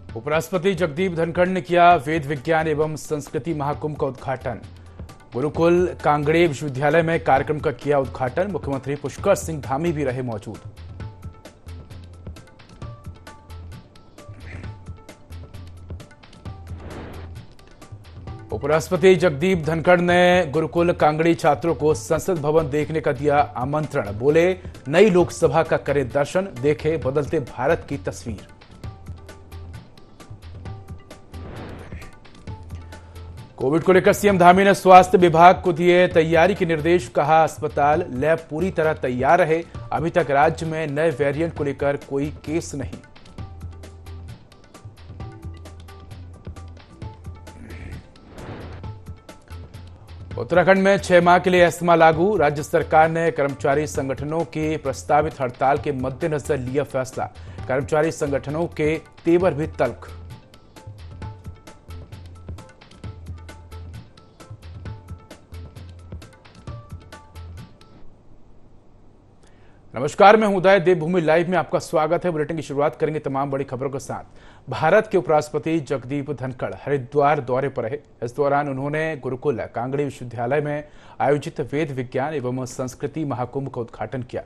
उपराष्ट्रपति जगदीप धनखड़ ने किया वेद विज्ञान एवं संस्कृति महाकुंभ का उद्घाटन। गुरुकुल कांगड़े विश्वविद्यालय में कार्यक्रम का किया उद्घाटन। मुख्यमंत्री पुष्कर सिंह धामी भी रहे मौजूद। उपराष्ट्रपति जगदीप धनखड़ ने गुरुकुल कांगड़ी छात्रों को संसद भवन देखने का दिया आमंत्रण। बोले, नई लोकसभा का करें दर्शन, देखे बदलते भारत की तस्वीर। कोविड को लेकर सीएम धामी ने स्वास्थ्य विभाग को दिए तैयारी के निर्देश। कहा, अस्पताल लैब पूरी तरह तैयार रहे। अभी तक राज्य में नए वेरिएंट को लेकर कोई केस नहीं। उत्तराखंड में 6 माह के लिए एस्मा लागू। राज्य सरकार ने कर्मचारी संगठनों की प्रस्तावित हड़ताल के मद्देनजर लिया फैसला। कर्मचारी संगठनों के तेवर भी तल्ख। नमस्कार, मैं हूं उदय। देवभूमि लाइव में आपका स्वागत है। बुलेटिन की शुरुआत करेंगे तमाम बड़ी खबरों के साथ। भारत के उपराष्ट्रपति जगदीप धनखड़ हरिद्वार दौरे पर रहे। इस दौरान उन्होंने गुरुकुल कांगड़ी विश्वविद्यालय में आयोजित वेद विज्ञान एवं संस्कृति महाकुंभ का उद्घाटन किया,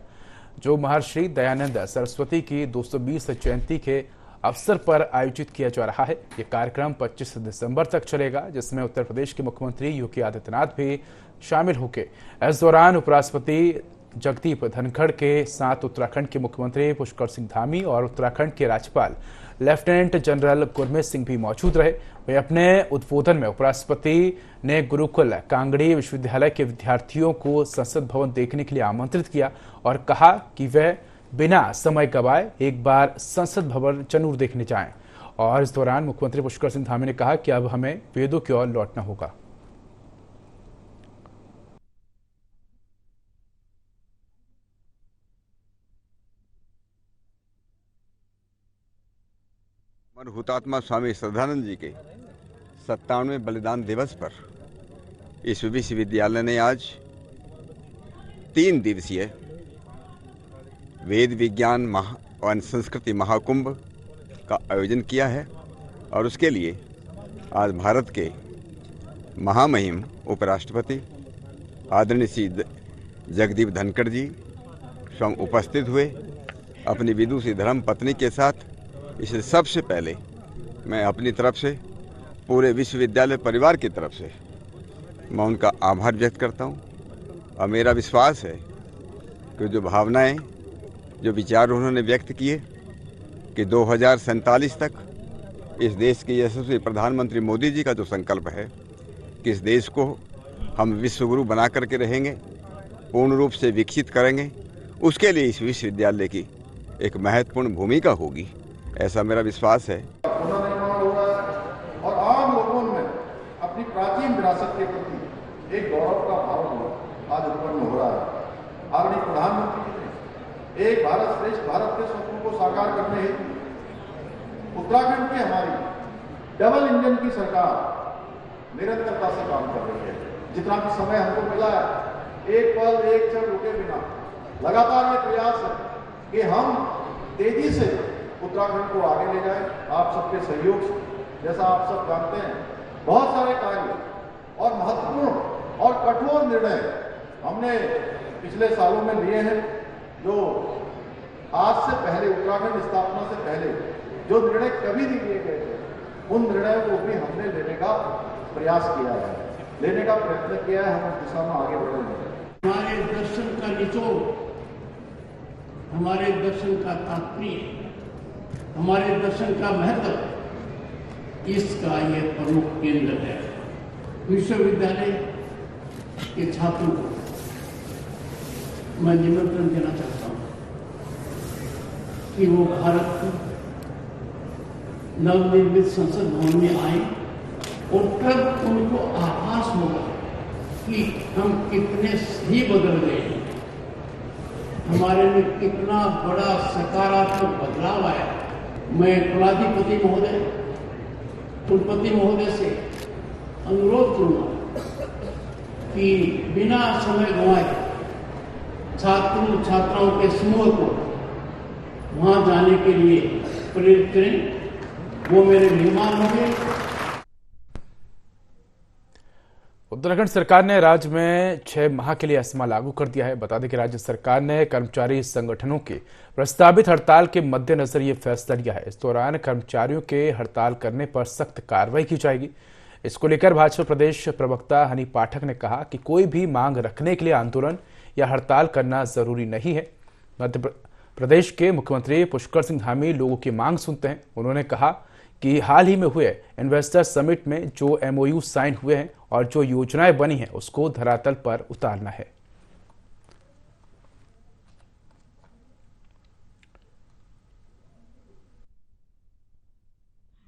जो महर्षि दयानंद सरस्वती की 220 जयंती के अवसर पर आयोजित किया जा रहा है। ये कार्यक्रम 25 दिसंबर तक चलेगा, जिसमें उत्तर प्रदेश के मुख्यमंत्री योगी आदित्यनाथ भी शामिल होंगे। इस दौरान उपराष्ट्रपति जगदीप धनखड़ के साथ उत्तराखंड के मुख्यमंत्री पुष्कर सिंह धामी और उत्तराखंड के राज्यपाल लेफ्टिनेंट जनरल गुरमीत सिंह भी मौजूद रहे। वे अपने उद्बोधन में उपराष्ट्रपति ने गुरुकुल कांगड़ी विश्वविद्यालय के विद्यार्थियों को संसद भवन देखने के लिए आमंत्रित किया और कहा कि वे बिना समय गवाए एक बार संसद भवन जरूर देखने जाएं। और इस दौरान मुख्यमंत्री पुष्कर सिंह धामी ने कहा कि अब हमें वेदों की ओर लौटना होगा। हुतात्मा स्वामी श्रद्धानंद जी के 57वें बलिदान दिवस पर इस विश्वविद्यालय ने आज 3 दिवसीय वेद विज्ञान और संस्कृति महाकुंभ का आयोजन किया है। और उसके लिए आज भारत के महामहिम उपराष्ट्रपति आदरणीय श्री जगदीप धनखड़ जी स्वयं उपस्थित हुए अपनी विदुषी धर्म पत्नी के साथ। इसलिए सबसे पहले मैं अपनी तरफ से पूरे विश्वविद्यालय परिवार की तरफ से मैं उनका आभार व्यक्त करता हूं। और मेरा विश्वास है कि जो भावनाएं, जो विचार उन्होंने व्यक्त किए कि 2047 तक इस देश के यशस्वी प्रधानमंत्री मोदी जी का जो संकल्प है कि इस देश को हम विश्वगुरु बना करके रहेंगे, पूर्ण रूप से विकसित करेंगे, उसके लिए इस विश्वविद्यालय की एक महत्वपूर्ण भूमिका होगी, ऐसा मेरा विश्वास है। पुनर्निर्माण हो रहा है और आम लोगों में अपनी प्राचीन विरासत के प्रति एक गौरव का भाव आज उत्पन्न हो रहा है। आदरणीय प्रधानमंत्री जी ने एक भारत श्रेष्ठ भारत के सपनों को साकार करने हेतु उत्तराखंड की हमारी डबल इंजन की सरकार निरंतरता से काम कर रही है। जितना भी समय हमको मिला है, एक पल एक क्षण रुके बिना लगातार ये प्रयास है कि हम तेजी से उत्तराखंड को आगे ले जाए। आप सबके सहयोग से, जैसा आप सब जानते हैं, बहुत सारे कार्य और महत्वपूर्ण और कठोर निर्णय हमने पिछले सालों में लिए हैं। जो आज से पहले, उत्तराखंड स्थापना से पहले जो निर्णय कभी नहीं लिए गए थे, उन निर्णयों को भी हमने लेने का प्रयास किया है, लेने का प्रयत्न किया है। हम उस दिशा में आगे बढ़ रहे हैं। हमारे दर्शन का निचोड़, हमारे दर्शन का तात्पर्य, हमारे दर्शन का महत्व, इसका ये प्रमुख केंद्र है। विश्वविद्यालय के छात्रों को मैं निमंत्रण देना चाहता हूं कि वो भारत के नवनिर्मित संसद भवन में आए और तब उनको आभास होगा कि हम कितने सही बदल गए हैं, हमारे में कितना बड़ा सकारात्मक बदलाव आया। मैं कुलाधिपति महोदय, कुलपति महोदय से अनुरोध करूंगा कि बिना समय गंवाए छात्रों छात्राओं के समूह को वहां जाने के लिए प्रेरित करें। वो मेरे मेहमान होंगे। उत्तराखंड सरकार ने राज्य में 6 माह के लिए एस्मा लागू कर दिया है। बता दें कि राज्य सरकार ने कर्मचारी संगठनों की प्रस्तावित हड़ताल के मद्देनजर ये फैसला लिया है। इस दौरान कर्मचारियों के हड़ताल करने पर सख्त कार्रवाई की जाएगी। इसको लेकर भाजपा प्रदेश प्रवक्ता हनी पाठक ने कहा कि कोई भी मांग रखने के लिए आंदोलन या हड़ताल करना जरूरी नहीं है। मध्य प्रदेश के मुख्यमंत्री पुष्कर सिंह धामी लोगों की मांग सुनते हैं। उन्होंने कहा कि हाल ही में हुए इन्वेस्टर समिट में जो एमओयू साइन हुए हैं और जो योजनाएं बनी हैं उसको धरातल पर उतारना है।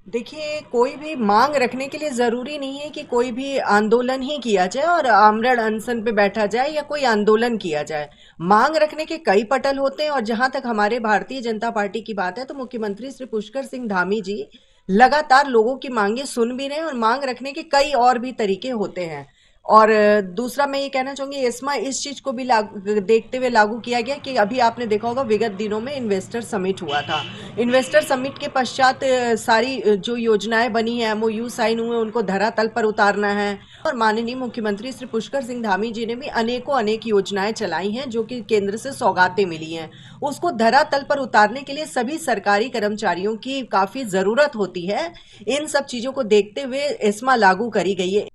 देखिए, कोई भी मांग रखने के लिए जरूरी नहीं है कि कोई भी आंदोलन ही किया जाए और आमरण अनशन पे बैठा जाए या कोई आंदोलन किया जाए। मांग रखने के कई पटल होते हैं और जहां तक हमारे भारतीय जनता पार्टी की बात है तो मुख्यमंत्री श्री पुष्कर सिंह धामी जी लगातार लोगों की मांगे सुन भी रहे हैं और मांग रखने के कई और भी तरीके होते हैं। और दूसरा मैं ये कहना चाहूंगी, एस्मा इस चीज को भी देखते हुए लागू किया गया कि अभी आपने देखा होगा विगत दिनों में इन्वेस्टर समिट हुआ था। इन्वेस्टर समिट के पश्चात सारी जो योजनाएं बनी है, एमओयू साइन हुए, उनको धरातल पर उतारना है। और माननीय मुख्यमंत्री श्री पुष्कर सिंह धामी जी ने भी अनेक योजनाएं चलाई हैं जो कि केंद्र से सौगातें मिली हैं। उसको धरातल पर उतारने के लिए सभी सरकारी कर्मचारियों की काफी जरूरत होती है। इन सब चीजों को देखते हुए एस्मा लागू करी गई है।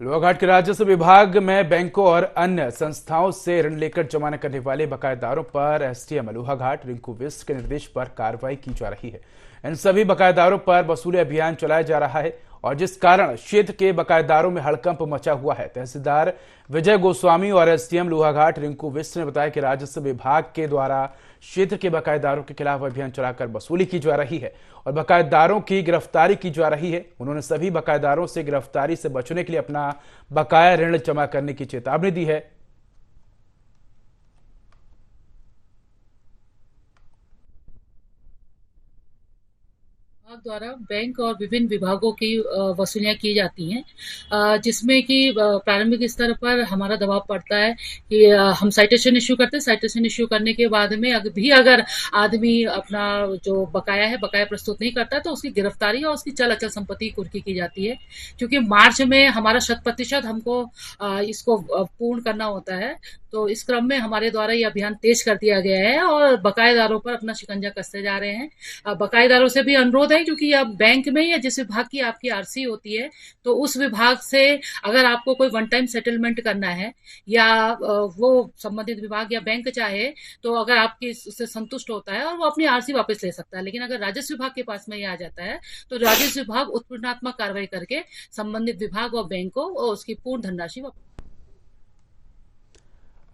लोहाघाट के राजस्व विभाग में बैंकों और अन्य संस्थाओं से ऋण लेकर जमा न करने वाले बकायेदारों पर एसडीएम लोहाघाट रिंकू बिष्ट के निर्देश पर कार्रवाई की जा रही है। इन सभी बकायेदारों पर वसूली अभियान चलाया जा रहा है और जिस कारण क्षेत्र के बकायेदारों में हड़कंप मचा हुआ है। तहसीलदार विजय गोस्वामी और एसडीएम लोहाघाट रिंकू बिष्ट ने बताया कि राजस्व विभाग के द्वारा क्षेत्र के बकायेदारों के खिलाफ अभियान चलाकर वसूली की जा रही है और बकायेदारों की गिरफ्तारी की जा रही है। उन्होंने सभी बकायेदारों से गिरफ्तारी से बचने के लिए अपना बकाया ऋण जमा करने की चेतावनी दी है। द्वारा बैंक और विभिन्न विभागों की वसूलियां की जाती हैं, जिसमें कि प्रारंभिक स्तर पर हमारा दबाव पड़ता है कि हम साइटेशन इश्यू करते हैं। साइटेशन इश्यू करने के बाद में अगर आदमी अपना जो बकाया प्रस्तुत नहीं करता है तो उसकी गिरफ्तारी और उसकी चल अचल संपत्ति कुर्की की जाती है। क्योंकि मार्च में हमारा 100% हमको इसको पूर्ण करना होता है, तो इस क्रम में हमारे द्वारा ये अभियान तेज कर दिया गया है और बकायेदारों पर अपना शिकंजा कसते जा रहे हैं। बकायेदारों से भी अनुरोध है क्योंकि अब बैंक में या जिस विभाग की आपकी आरसी होती है तो उस विभाग से अगर आपको कोई वन टाइम सेटलमेंट करना है या वो संबंधित विभाग या बैंक चाहे तो अगर आपकी उससे संतुष्ट होता है और वो अपनी आरसी वापस ले सकता है। लेकिन अगर राजस्व विभाग के पास में ये आ जाता है तो राजस्व विभाग उत्पीड़नात्मक कार्रवाई करके संबंधित विभाग और बैंक को उसकी पूर्ण धनराशि वापस।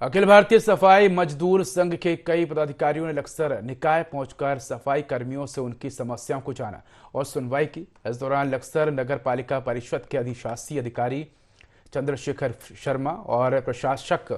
अखिल भारतीय सफाई मजदूर संघ के कई पदाधिकारियों ने लक्सर निकाय पहुंचकर सफाई कर्मियों से उनकी समस्याओं को जाना और सुनवाई की। इस दौरान लक्सर नगर पालिका परिषद के अधिशासी अधिकारी चंद्रशेखर शर्मा और प्रशासक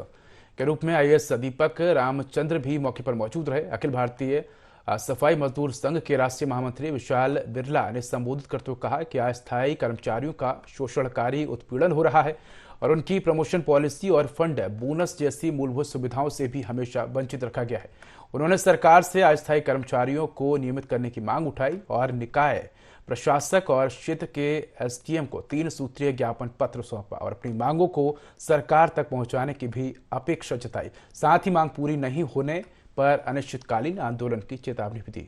के रूप में आईएएस दीपक रामचंद्र भी मौके पर मौजूद रहे। अखिल भारतीय सफाई मजदूर संघ के राष्ट्रीय महामंत्री विशाल बिरला ने संबोधित करते हुए कहा कि अस्थायी कर्मचारियों का शोषणकारी उत्पीड़न हो रहा है और उनकी प्रमोशन पॉलिसी और फंड बोनस जैसी मूलभूत सुविधाओं से भी हमेशा वंचित रखा गया है। उन्होंने सरकार से अस्थायी कर्मचारियों को नियमित करने की मांग उठाई और निकाय प्रशासक और क्षेत्र के एसडीएम को 3 सूत्रीय ज्ञापन पत्र सौंपा और अपनी मांगों को सरकार तक पहुंचाने की भी अपेक्षा जताई। साथ ही मांग पूरी नहीं होने पर अनिश्चितकालीन आंदोलन की चेतावनी भी दी।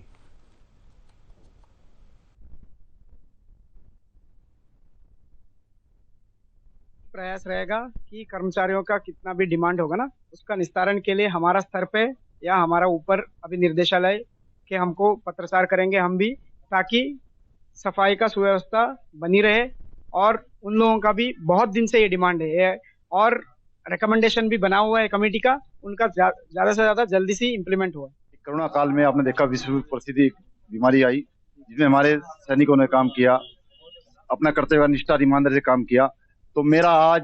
प्रयास रहेगा कि कर्मचारियों का कितना भी डिमांड होगा ना, उसका निस्तारण के लिए हमारा स्तर पे या हमारा ऊपर अभी निर्देशालय के हमको पत्रचार करेंगे हम भी, ताकि सफाई का सुव्यवस्था बनी रहे। और उन लोगों का भी बहुत दिन से ये डिमांड है और रिकमेंडेशन भी बना हुआ है कमेटी का, उनका ज्यादा से ज्यादा जल्दी से इम्प्लीमेंट हुआ। कोरोना काल में आपने देखा विश्व प्रसिद्ध बीमारी आई, जिसमें हमारे सैनिकों ने काम किया, अपना कर्तव्य निष्ठा ईमानदारी से काम किया। तो मेरा आज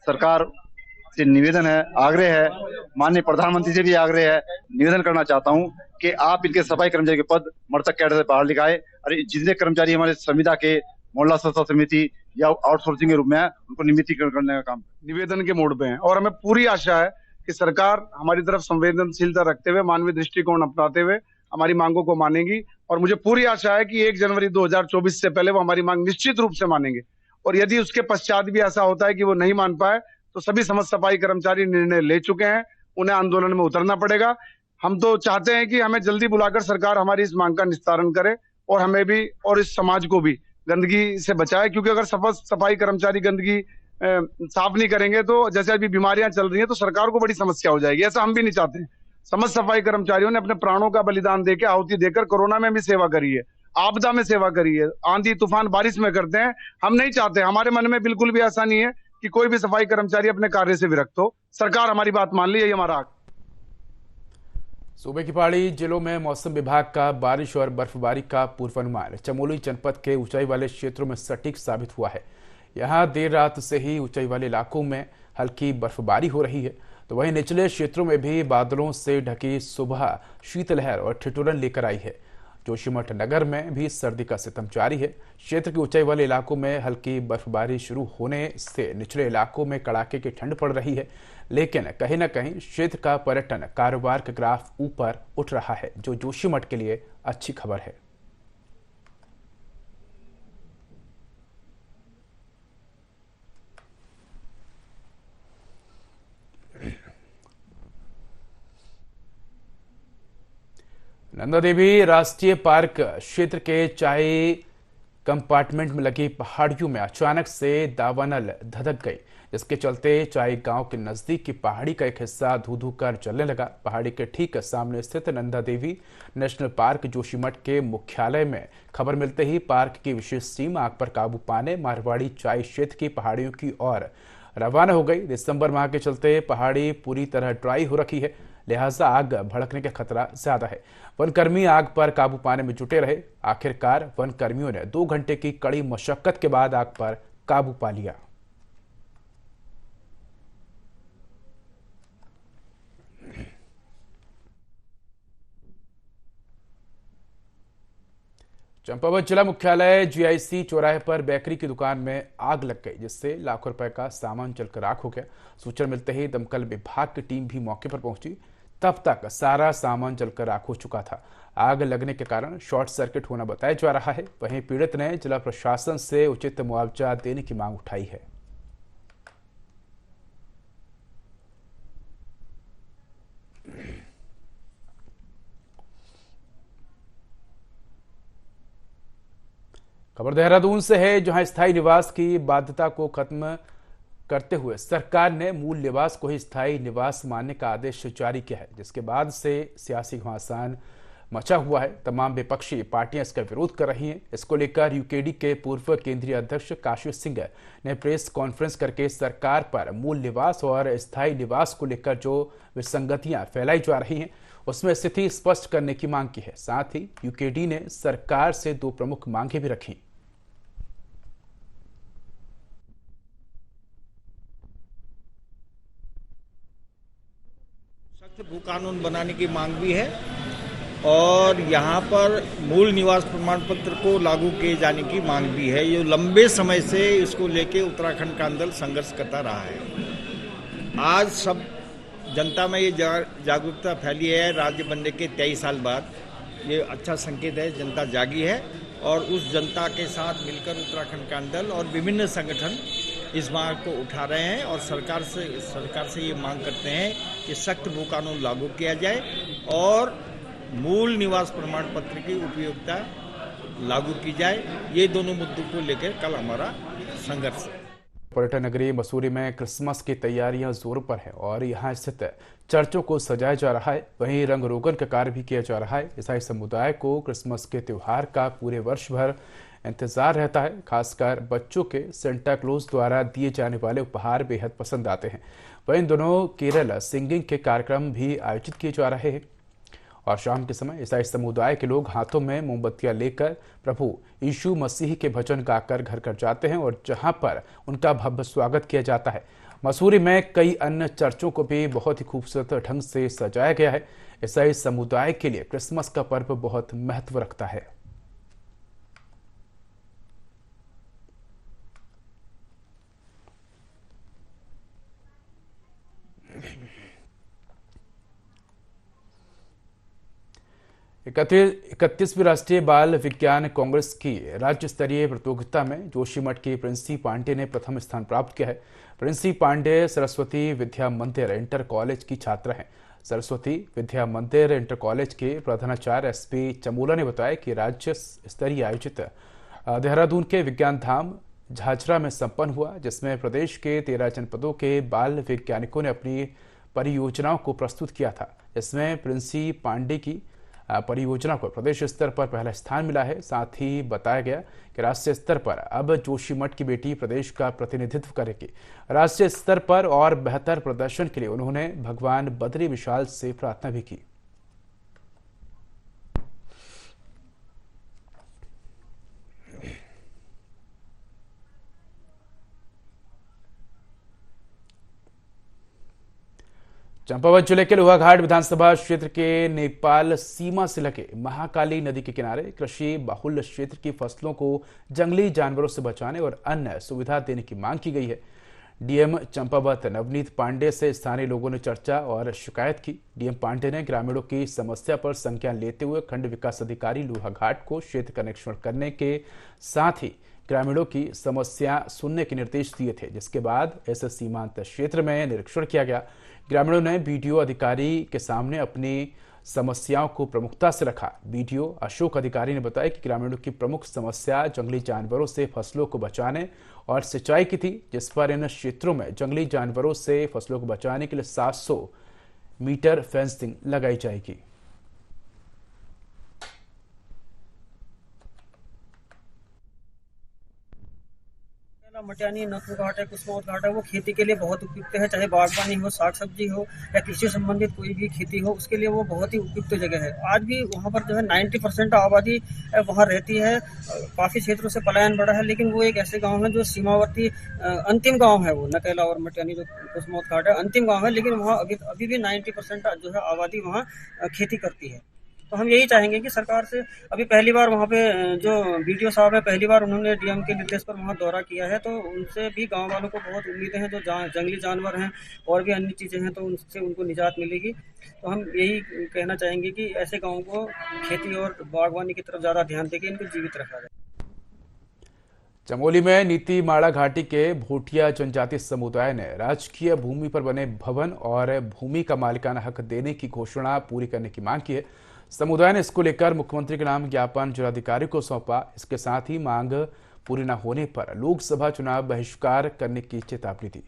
सरकार से निवेदन है, आग्रह है, माननीय प्रधानमंत्री से भी आग्रह है, निवेदन करना चाहता हूं कि आप इनके सफाई कर्मचारी के पद मृतक कैडर से बाहर लिखाए। अरे जितने कर्मचारी हमारे संविदा के मोहल्ला संस्था समिति या आउटसोर्सिंग के रूप में है, उनको नियमितीकरण करने का काम निवेदन के मोड पे है। और हमें पूरी आशा है कि सरकार हमारी तरफ संवेदनशीलता रखते हुए, मानवीय दृष्टिकोण अपनाते हुए हमारी मांगों को मानेंगी और मुझे पूरी आशा है कि 1 जनवरी 2024 से पहले वो हमारी मांग निश्चित रूप से मानेंगे। और यदि उसके पश्चात भी ऐसा होता है कि वो नहीं मान पाए तो सभी समस्त सफाई कर्मचारी निर्णय ले चुके हैं, उन्हें आंदोलन में उतरना पड़ेगा। हम तो चाहते हैं कि हमें जल्दी बुलाकर सरकार हमारी इस मांग का निस्तारण करे और हमें भी और इस समाज को भी गंदगी से बचाए, क्योंकि अगर सफाई कर्मचारी गंदगी साफ नहीं करेंगे तो जैसे अभी बीमारियां चल रही हैं तो सरकार को बड़ी समस्या हो जाएगी। ऐसा हम भी नहीं चाहते। समस्त सफाई कर्मचारियों ने अपने प्राणों का बलिदान देकर, आहुति देकर कोरोना में भी सेवा करी है, आपदा में सेवा करी है, आंधी तूफान बारिश में करते हैं। हम नहीं चाहते, हमारे मन में बिल्कुल भी ऐसा नहीं है कि कोई भी सफाई कर्मचारी अपने कार्य से विरक्त हो। सरकार हमारी बात मान ली, यही हमारा हक। सूबे की पहाड़ी जिलों में मौसम विभाग का बारिश और बर्फबारी का पूर्वानुमान चमोली जनपद के ऊंचाई वाले क्षेत्रों में सटीक साबित हुआ है। यहां देर रात से ही ऊंचाई वाले इलाकों में हल्की बर्फबारी हो रही है, तो वहीं निचले क्षेत्रों में भी बादलों से ढकी सुबह शीतलहर और ठिठुरन लेकर आई है। जोशीमठ नगर में भी सर्दी का सितम जारी है। क्षेत्र के ऊंचाई वाले इलाकों में हल्की बर्फबारी शुरू होने से निचले इलाकों में कड़ाके की ठंड पड़ रही है, लेकिन कहीं न कहीं क्षेत्र का पर्यटन कारोबार का ग्राफ ऊपर उठ रहा है, जो जोशीमठ के लिए अच्छी खबर है। नंदा देवी राष्ट्रीय पार्क क्षेत्र के चाय कंपार्टमेंट में लगी पहाड़ियों में अचानक से दावानल धधक गई, जिसके चलते चाय गांव के नजदीक की पहाड़ी का एक हिस्सा धू धू कर जलने लगा। पहाड़ी के ठीक सामने स्थित नंदा देवी नेशनल पार्क जोशीमठ के मुख्यालय में खबर मिलते ही पार्क की विशेष टीम आग पर काबू पाने मारवाड़ी चाय क्षेत्र की पहाड़ियों की ओर रवाना हो गई। दिसंबर माह के चलते पहाड़ी पूरी तरह ड्राई हो रखी है, लिहाजा आग भड़कने का खतरा ज्यादा है। वनकर्मी आग पर काबू पाने में जुटे रहे। आखिरकार वन कर्मियों ने 2 घंटे की कड़ी मशक्कत के बाद आग पर काबू पा लिया। चंपावत जिला मुख्यालय जीआईसी चौराहे पर बेकरी की दुकान में आग लग गई, जिससे लाखों रुपए का सामान जलकर राख हो गया। सूचना मिलते ही दमकल विभाग की टीम भी मौके पर पहुंची। तब तक सारा सामान जलकर राख हो चुका था। आग लगने के कारण शॉर्ट सर्किट होना बताया जा रहा है। वहीं पीड़ित ने जिला प्रशासन से उचित मुआवजा देने की मांग उठाई है। खबर देहरादून से है, जहां स्थायी निवास की बाध्यता को खत्म करते हुए सरकार ने मूल निवास को ही स्थायी निवास मानने का आदेश जारी किया है, जिसके बाद से सियासी घमासान मचा हुआ है। तमाम विपक्षी पार्टियां इसका विरोध कर रही हैं। इसको लेकर यूकेडी के पूर्व केंद्रीय अध्यक्ष काशी सिंह ने प्रेस कॉन्फ्रेंस करके सरकार पर मूल निवास और स्थायी निवास को लेकर जो विसंगतियां फैलाई जा रही हैं उसमें स्थिति स्पष्ट करने की मांग की है। साथ ही यूकेडी ने सरकार से 2 प्रमुख मांगे भी रखी। भू कानून बनाने की मांग भी है और यहाँ पर मूल निवास प्रमाण पत्र को लागू किए जाने की मांग भी है। ये लंबे समय से इसको लेके उत्तराखंड का आंदोलन संघर्ष करता रहा है। आज सब जनता में ये जागरूकता फैली है। राज्य बनने के 23 साल बाद ये अच्छा संकेत है, जनता जागी है और उस जनता के साथ मिलकर उत्तराखंड का आंदोलन और विभिन्न संगठन इस मांग को उठा रहे हैं और सरकार से ये मांग करते हैं कि सख्त भू कानून लागू किया जाए और मूल निवास प्रमाण पत्र की उपयोगिता लागू की जाए। ये दोनों मुद्दों को लेकर कल हमारा संघर्ष है। पर्यटन नगरी मसूरी में क्रिसमस की तैयारियां जोरों पर है और यहां स्थित चर्चों को सजाया जा रहा है। वहीं रंग रोगन का कार्य भी किया जा रहा है। ईसाई समुदाय को क्रिसमस के त्योहार का पूरे वर्ष भर इंतजार रहता है। खासकर बच्चों के सेंटा क्लॉज द्वारा दिए जाने वाले उपहार बेहद पसंद आते हैं। वहीं दोनों केरल सिंगिंग के कार्यक्रम भी आयोजित किए जा रहे हैं और शाम के समय ईसाई समुदाय के लोग हाथों में मोमबत्तियां लेकर प्रभु यीशु मसीह के भजन गाकर घर घर जाते हैं और जहां पर उनका भव्य स्वागत किया जाता है। मसूरी में कई अन्य चर्चों को भी बहुत ही खूबसूरत ढंग से सजाया गया है। ईसाई समुदाय के लिए क्रिसमस का पर्व बहुत महत्व रखता है। 31वीं राष्ट्रीय बाल विज्ञान कांग्रेस की राज्य स्तरीय प्रतियोगिता में जोशीमठ की प्रिंसी पांडे ने प्रथम स्थान प्राप्त किया है। प्रिंसी पांडे सरस्वती विद्या मंदिर इंटर कॉलेज की छात्रा हैं। सरस्वती विद्या मंदिर इंटर कॉलेज के प्रधानाचार्य SP चमोला ने बताया कि राज्य स्तरीय आयोजित देहरादून के विज्ञान धाम झाझरा में संपन्न हुआ, जिसमें प्रदेश के 13 जनपदों के बाल वैज्ञानिकों ने अपनी परियोजनाओं को प्रस्तुत किया था। इसमें प्रिंसी पांडे की परियोजना को प्रदेश स्तर पर पहला स्थान मिला है। साथ ही बताया गया कि राष्ट्रीय स्तर पर अब जोशीमठ की बेटी प्रदेश का प्रतिनिधित्व करेगी। राष्ट्रीय स्तर पर और बेहतर प्रदर्शन के लिए उन्होंने भगवान बद्री विशाल से प्रार्थना भी की। चंपावत जिले के लोहाघाट विधानसभा क्षेत्र के नेपाल सीमा से लगे महाकाली नदी के किनारे कृषि बाहुल्य क्षेत्र की फसलों को जंगली जानवरों से बचाने और अन्य सुविधा देने की मांग की गई है। डीएम चंपावत नवनीत पांडे से स्थानीय लोगों ने चर्चा और शिकायत की। डीएम पांडे ने ग्रामीणों की समस्या पर संज्ञान लेते हुए खंड विकास अधिकारी लोहाघाट को क्षेत्र का निरीक्षण करने के साथ ही ग्रामीणों की समस्या सुनने के निर्देश दिए थे, जिसके बाद ऐसे सीमांत क्षेत्र में निरीक्षण किया गया। ग्रामीणों ने बीडीओ अधिकारी के सामने अपनी समस्याओं को प्रमुखता से रखा। बीडीओ अशोक अधिकारी ने बताया कि ग्रामीणों की प्रमुख समस्या जंगली जानवरों से फसलों को बचाने और सिंचाई की थी, जिस पर इन क्षेत्रों में जंगली जानवरों से फसलों को बचाने के लिए 700 मीटर फेंसिंग लगाई जाएगी। मटियानी, नथु घाट है, कुसमौत घाट है, वो खेती के लिए बहुत उपयुक्त है। चाहे बागवानी हो, साग सब्जी हो या कृषि संबंधित कोई भी खेती हो, उसके लिए वो बहुत ही उपयुक्त जगह है। आज भी वहाँ पर जो है 90% आबादी वहाँ रहती है। काफ़ी क्षेत्रों से पलायन बढ़ा है, लेकिन वो एक ऐसे गांव है जो सीमावर्ती अंतिम गांव है। वो नकेला और मटियानी जो कुसमौत घाट है अंतिम गाँव है, लेकिन वहाँ अभी भी 90% जो है आबादी वहाँ खेती करती है। तो हम यही चाहेंगे कि सरकार से अभी पहली बार वहाँ पे जो बीडीओ साहब है, पहली बार उन्होंने डीएम के निर्देश पर वहाँ दौरा किया है, तो उनसे भी गांव वालों को बहुत उम्मीदें हैं। जो जंगली जानवर हैं और भी अन्य चीज़ें हैं, तो उनसे उनको निजात मिलेगी। तो हम यही कहना चाहेंगे कि ऐसे गाँव को खेती और बागवानी की तरफ ज़्यादा ध्यान देकर इनको जीवित रखा जाए। चमोली में नीति माड़ा घाटी के भोटिया जनजाति समुदाय ने राजकीय भूमि पर बने भवन और भूमि का मालिकाना हक देने की घोषणा पूरी करने की मांग की है। समुदाय ने इसको लेकर मुख्यमंत्री के नाम ज्ञापन जिलाधिकारी को सौंपा। इसके साथ ही मांग पूरी न होने पर लोकसभा चुनाव बहिष्कार करने की चेतावनी दी।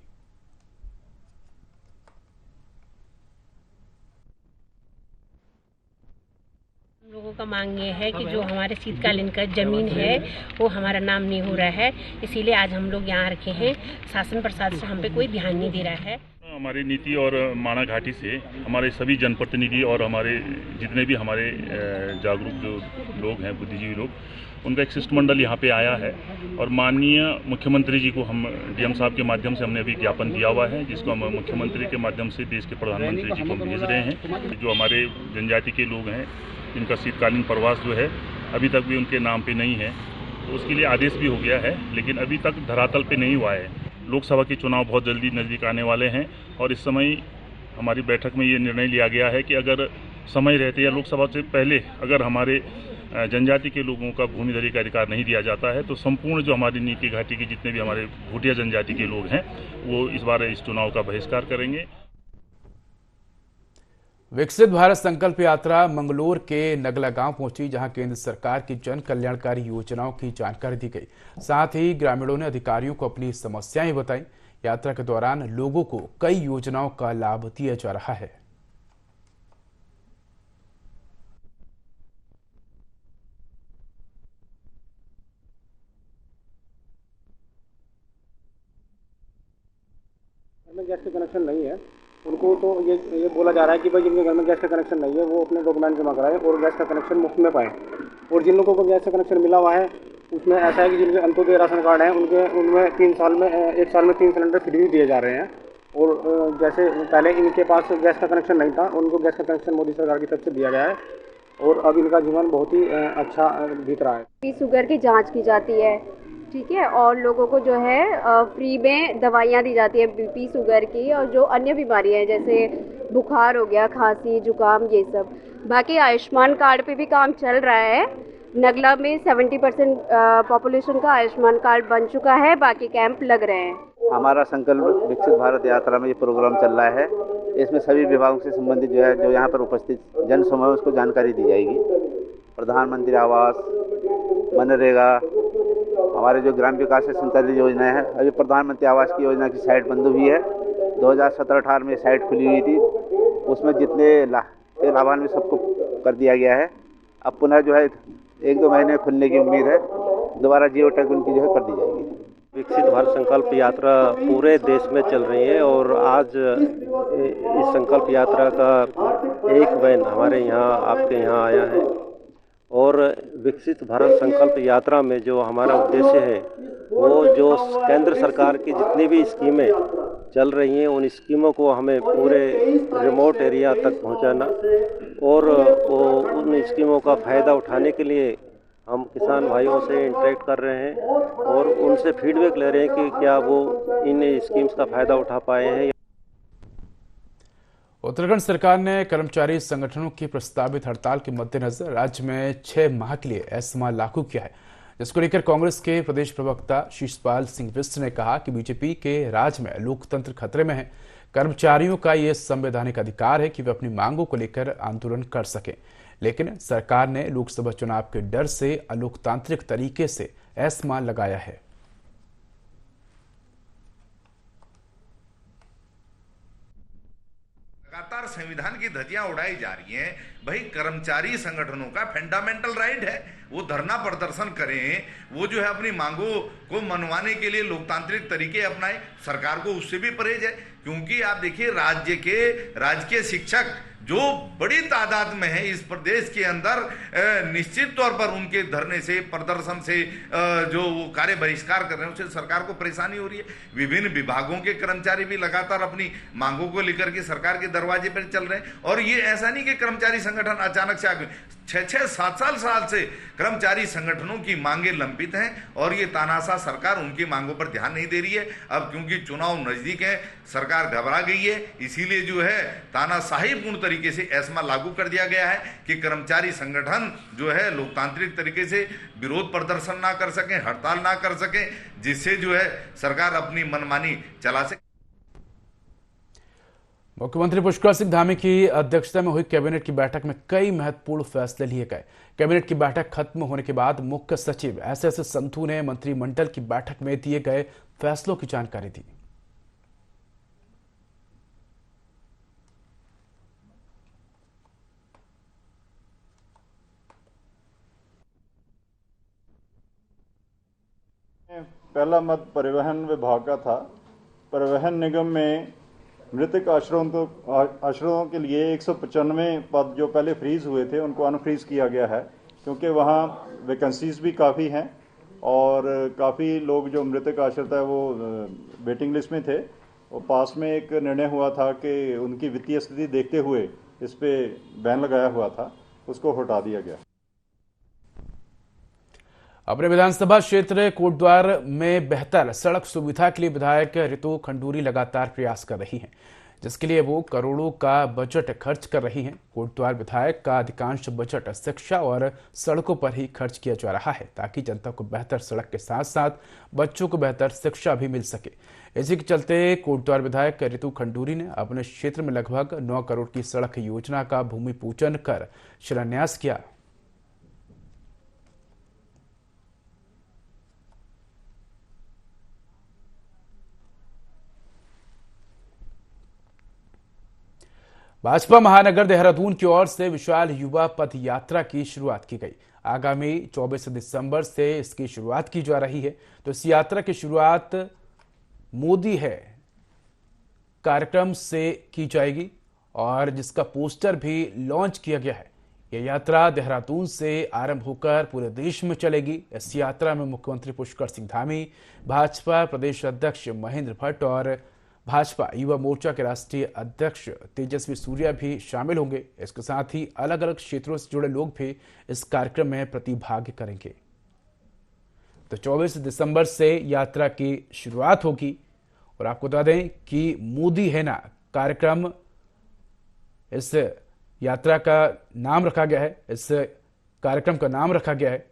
लोगों का मांग ये है कि जो हमारे शीतकालीन का जमीन है वो हमारा नाम नहीं हो रहा है, इसीलिए आज हम लोग यहाँ रखे हैं। शासन प्रशासन से हम पे कोई ध्यान नहीं दे रहा है। हमारे नीति और माणा घाटी से हमारे सभी जनप्रतिनिधि और हमारे जितने भी हमारे जागरूक जो लोग हैं, बुद्धिजीवी लोग, उनका एक शिष्टमंडल यहाँ पे आया है और माननीय मुख्यमंत्री जी को हम डीएम साहब के माध्यम से हमने अभी ज्ञापन दिया हुआ है, जिसको हम मुख्यमंत्री के माध्यम से देश के प्रधानमंत्री जी को हम भेज रहे हैं। जो हमारे जनजाति के लोग हैं, जिनका शीतकालीन प्रवास जो है अभी तक भी उनके नाम पे नहीं है, तो उसके लिए आदेश भी हो गया है, लेकिन अभी तक धरातल पे नहीं हुआ है। लोकसभा के चुनाव बहुत जल्दी नज़दीक आने वाले हैं और इस समय हमारी बैठक में ये निर्णय लिया गया है कि अगर समय रहते या लोकसभा से पहले अगर हमारे जनजाति के लोगों का भूमिधरी का अधिकार नहीं दिया जाता है, तो संपूर्ण जो हमारी नीति घाटी के जितने भी हमारे भोटिया जनजाति के लोग हैं, वो इस बार इस चुनाव का बहिष्कार करेंगे। विकसित भारत संकल्प यात्रा मंगलोर के नगला गांव पहुंची, जहां केंद्र सरकार की जन कल्याणकारी योजनाओं की जानकारी दी गई। साथ ही ग्रामीणों ने अधिकारियों को अपनी समस्याएं बताई। यात्रा के दौरान लोगों को कई योजनाओं का लाभ दिया जा रहा है। गैस का कनेक्शन नहीं है उनको, तो ये बोला जा रहा है कि भाई जिनके घर में गैस का कनेक्शन नहीं है वो अपने डॉक्यूमेंट जमा कराएं और गैस का कनेक्शन मुफ्त में पाएं। और जिन लोगों को गैस का कनेक्शन मिला हुआ है उसमें ऐसा है कि जिनके अंत्योदय राशन कार्ड हैं उनमें 1 साल में 3 सिलेंडर फ्री भी दिए जा रहे हैं। और जैसे पहले इनके पास गैस का कनेक्शन नहीं था, उनको गैस का कनेक्शन मोदी सरकार की तरफ से दिया गया है और अब इनका जीवन बहुत ही अच्छा बीत रहा है। शुगर की जाँच की जाती है, ठीक है, और लोगों को जो है फ्री में दवाइयाँ दी जाती है बीपी शुगर की, और जो अन्य बीमारियाँ हैं जैसे बुखार हो गया, खांसी जुकाम, ये सब। बाकी आयुष्मान कार्ड पे भी काम चल रहा है। नगला में 70% पॉपुलेशन का आयुष्मान कार्ड बन चुका है, बाकी कैंप लग रहे हैं। हमारा संकल्प विकसित भारत यात्रा में ये प्रोग्राम चल रहा है। इसमें सभी विभागों से संबंधित जो यहाँ पर उपस्थित जन समूह है उसको जानकारी दी जाएगी। प्रधानमंत्री आवास, मनरेगा, हमारे जो ग्राम विकास से संचालित योजना है, अभी प्रधानमंत्री आवास की योजना की साइट बंद हुई है। 2017-18 में साइट खुली हुई थी, उसमें जितने लाभान्वित सबको कर दिया गया है। अब पुनः जो है 1-2 महीने खुलने की उम्मीद है, दोबारा जियो टैग उनकी जो है कर दी जाएगी। विकसित भारत संकल्प यात्रा पूरे देश में चल रही है और आज इस संकल्प यात्रा का एक वैन हमारे यहाँ आपके यहाँ आया है। और विकसित भारत संकल्प यात्रा में जो हमारा उद्देश्य है वो जो केंद्र सरकार की जितनी भी स्कीमें चल रही हैं उन स्कीमों को हमें पूरे रिमोट एरिया तक पहुंचाना और उन स्कीमों का फ़ायदा उठाने के लिए हम किसान भाइयों से इंटरेक्ट कर रहे हैं और उनसे फीडबैक ले रहे हैं कि क्या वो इन स्कीम्स का फ़ायदा उठा पाए हैं। उत्तराखंड सरकार ने कर्मचारी संगठनों की प्रस्तावित हड़ताल के मद्देनजर राज्य में 6 माह के लिए एस्मा लागू किया है, जिसको लेकर कांग्रेस के प्रदेश प्रवक्ता शीशपाल सिंह बिष्ट ने कहा कि बीजेपी के राज में लोकतंत्र खतरे में है। कर्मचारियों का ये संवैधानिक अधिकार है कि वे अपनी मांगों को लेकर आंदोलन कर सकें, लेकिन सरकार ने लोकसभा चुनाव के डर से अलोकतांत्रिक तरीके से एस्मा लगाया है। लगातार संविधान की धज्जियां उड़ाई जा रही हैं। भाई कर्मचारी संगठनों का फंडामेंटल राइट है, वो धरना प्रदर्शन करें, वो जो है अपनी मांगों को मनवाने के लिए लोकतांत्रिक तरीके अपनाएं। सरकार को उससे भी परहेज है, क्योंकि आप देखिए राज्य के राजकीय शिक्षक जो बड़ी तादाद में है इस प्रदेश के अंदर, निश्चित तौर पर उनके धरने से, प्रदर्शन से, जो कार्य बहिष्कार कर रहे हैं उससे सरकार को परेशानी हो रही है। विभिन्न विभागों के कर्मचारी भी लगातार अपनी मांगों को लेकर के सरकार के दरवाजे पर चल रहे हैं। और ये ऐसा नहीं कि कर्मचारी संगठन अचानक से आ गए, 6-7 साल से कर्मचारी संगठनों की मांगे लंबित हैं और ये तानाशाह सरकार उनकी मांगों पर ध्यान नहीं दे रही है। अब क्योंकि चुनाव नजदीक है, सरकार घबरा गई है, इसीलिए जो है तानाशाही पूर्ण तरीके से एस्मा लागू कर दिया गया है कि कर्मचारी संगठन जो है लोकतांत्रिक तरीके से विरोध प्रदर्शन ना कर सकें, हड़ताल ना कर सकें, जिससे जो है सरकार अपनी मनमानी चला सके। मुख्यमंत्री पुष्कर सिंह धामी की अध्यक्षता में हुई कैबिनेट की बैठक में कई महत्वपूर्ण फैसले लिए गए। कैबिनेट की बैठक खत्म होने के बाद मुख्य सचिव एस संधू ने मंत्रिमंडल की बैठक में दिए गए फैसलों की जानकारी दी। पहला मत परिवहन विभाग का था। परिवहन निगम में मृतक आश्रयों के लिए 195 पद जो पहले फ्रीज हुए थे उनको अनफ्रीज किया गया है, क्योंकि वहाँ वैकेंसीज भी काफ़ी हैं और काफ़ी लोग जो मृतक आश्रित है वो वेटिंग लिस्ट में थे। और पास में एक निर्णय हुआ था कि उनकी वित्तीय स्थिति देखते हुए इस पे बैन लगाया हुआ था, उसको हटा दिया गया। अपने विधानसभा क्षेत्र कोटद्वार में बेहतर सड़क सुविधा के लिए विधायक रितु खंडूरी लगातार प्रयास कर रही हैं, जिसके लिए वो करोड़ों का बजट खर्च कर रही हैं। कोटद्वार विधायक का अधिकांश बजट शिक्षा और सड़कों पर ही खर्च किया जा रहा है, ताकि जनता को बेहतर सड़क के साथ साथ बच्चों को बेहतर शिक्षा भी मिल सके। इसी के चलते कोटद्वार विधायक रितु खंडूरी ने अपने क्षेत्र में लगभग 9 करोड़ की सड़क योजना का भूमि पूजन कर शिलान्यास किया। भाजपा महानगर देहरादून की ओर से विशाल युवा पद यात्रा की शुरुआत की गई। आगामी 24 दिसंबर से इसकी शुरुआत की जा रही है। तो इस यात्रा की शुरुआत मोदी है कार्यक्रम से की जाएगी और जिसका पोस्टर भी लॉन्च किया गया है। यह यात्रा देहरादून से आरंभ होकर पूरे देश में चलेगी। इस यात्रा में मुख्यमंत्री पुष्कर सिंह धामी, भाजपा प्रदेश अध्यक्ष महेंद्र भट्ट और भाजपा युवा मोर्चा के राष्ट्रीय अध्यक्ष तेजस्वी सूर्या भी शामिल होंगे। इसके साथ ही अलग अलग क्षेत्रों से जुड़े लोग भी इस कार्यक्रम में प्रतिभाग करेंगे। तो 24 दिसंबर से यात्रा की शुरुआत होगी। और आपको बता दें कि मोदी है ना कार्यक्रम इस यात्रा का नाम रखा गया है, इस कार्यक्रम का नाम रखा गया है।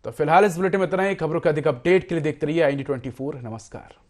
तो फिलहाल इस बुलेटिन में इतना ही। खबरों के अधिक अपडेट के लिए देखते रहिए IND24। नमस्कार।